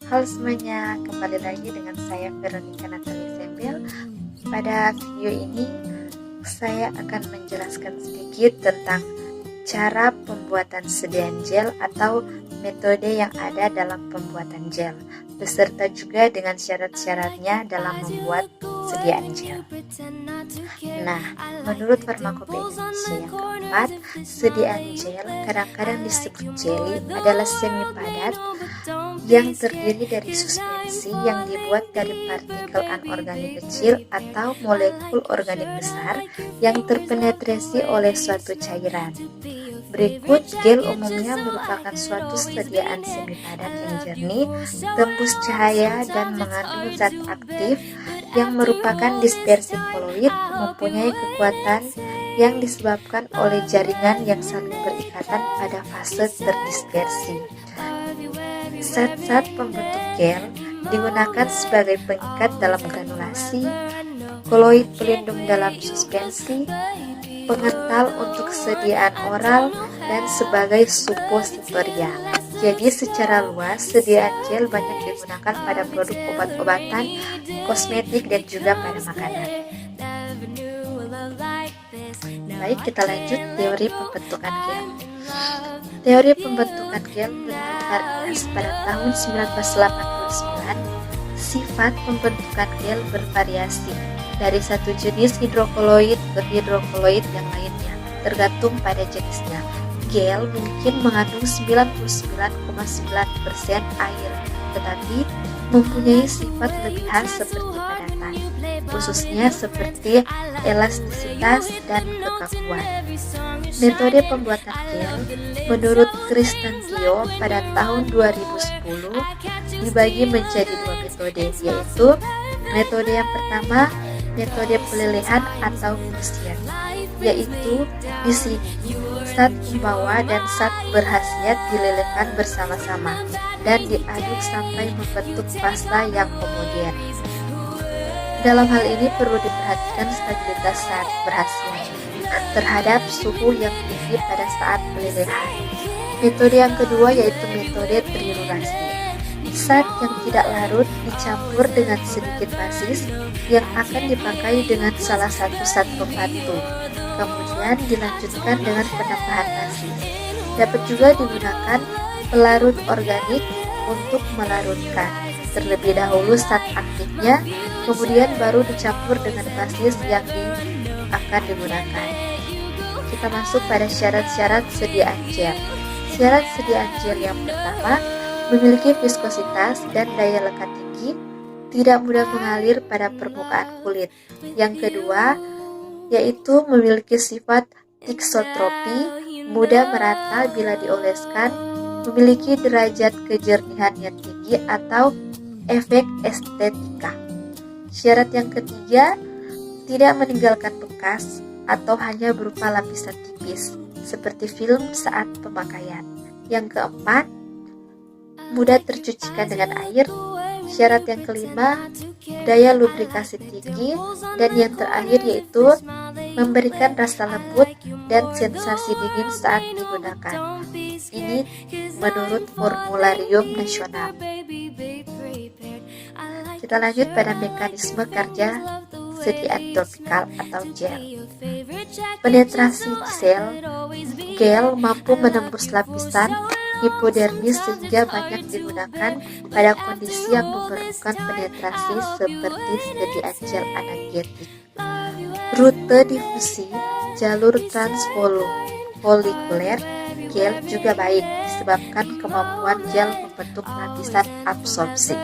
Halo semuanya, kembali lagi dengan saya Veronica Natali Sembel. Pada video ini saya akan menjelaskan sedikit tentang cara pembuatan sediaan gel atau metode yang ada dalam pembuatan gel, beserta juga dengan syarat-syaratnya dalam membuat sediaan gel. Nah, menurut Farmakopeia Indonesia yang keempat, sediaan gel kadang-kadang disebut jelly adalah semi padat yang terdiri dari suspensi yang dibuat dari partikel anorganik kecil atau molekul organik besar yang terpenetrasi oleh suatu cairan. Berikut, gel umumnya merupakan suatu sediaan semi padat yang jernih, tembus cahaya, dan mengandung zat aktif yang merupakan dispersi koloid, mempunyai kekuatan yang disebabkan oleh jaringan yang saling berikatan pada fase terdispersi. Zat-zat pembentuk gel digunakan sebagai pengikat dalam granulasi, koloid pelindung dalam suspensi, pengental untuk sediaan oral, dan sebagai supositoria. Jadi secara luas, sediaan gel banyak digunakan pada produk obat-obatan, kosmetik, dan juga pada makanan. Baik, kita lanjut teori pembentukan gel. Teori pembentukan gel menurut Vargas pada tahun 1989, sifat pembentukan gel bervariasi dari satu jenis hidrokoloid ke hidrokoloid yang lainnya, tergantung pada jenisnya. Gel mungkin mengandung 99,9% air, tetapi mempunyai sifat lebihan seperti padatan, khususnya seperti elastisitas dan kekakuan. Metode pembuatan gel menurut Cristantio pada tahun 2010 dibagi menjadi dua metode, yaitu metode yang pertama, metode pelelehan atau fusion, yaitu di sini zat pembawa dan zat berkhasiat dilelehkan bersama-sama dan diaduk sampai membentuk pasta yang homogen. Dalam hal ini perlu diperhatikan stabilitas zat berkhasiat terhadap suhu yang tinggi pada saat pelelehan. Metode yang kedua yaitu metode trirurasi. Zat yang tidak larut dicampur dengan sedikit basis yang akan dipakai dengan salah satu zat pembantu, kemudian dilanjutkan dengan penambahan basis. Dapat juga digunakan pelarut organik untuk melarutkan terlebih dahulu zat aktifnya, kemudian baru dicampur dengan basis yang akan digunakan. Kita masuk pada syarat-syarat sediaan gel. Syarat sediaan gel yang pertama, memiliki viskositas dan daya lekat tinggi, tidak mudah mengalir pada permukaan kulit. Yang kedua, yaitu memiliki sifat tiksotropi, mudah merata bila dioleskan, memiliki derajat kejernihan yang tinggi atau efek estetika. Syarat yang ketiga, tidak meninggalkan bekas atau hanya berupa lapisan tipis, seperti film saat pemakaian. Yang keempat, mudah tercucikan dengan air. Syarat yang kelima, daya lubrikasi tinggi. Dan yang terakhir yaitu memberikan rasa lembut dan sensasi dingin saat digunakan. Ini menurut formularium nasional. Kita lanjut pada mekanisme kerja sediaan topikal atau gel. Penetrasi gel mampu menembus lapisan hipodermis sehingga banyak digunakan pada kondisi yang memerlukan penetrasi seperti sediaan gel analgetik. Rute difusi jalur transfolikuler gel juga baik disebabkan kemampuan gel membentuk lapisan absorpsi.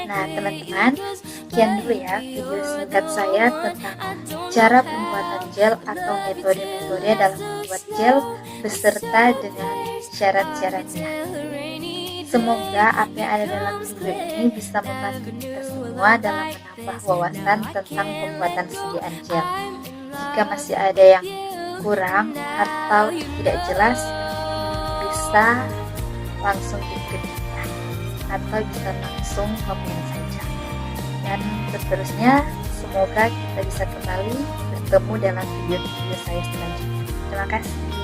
Nah teman-teman, sekian dulu ya video singkat saya tentang cara pembuatan gel atau metode-metode dalam membuat gel beserta dengan syarat-syaratnya. Semoga apa yang ada dalam video ini bisa membantu kita semua dalam menambah wawasan tentang pembuatan sediaan gel. Jika masih ada yang kurang atau tidak jelas, bisa langsung diklik atau bisa langsung komen saja. Dan seterusnya, semoga kita bisa kembali bertemu dalam video-video saya selanjutnya. Terima kasih.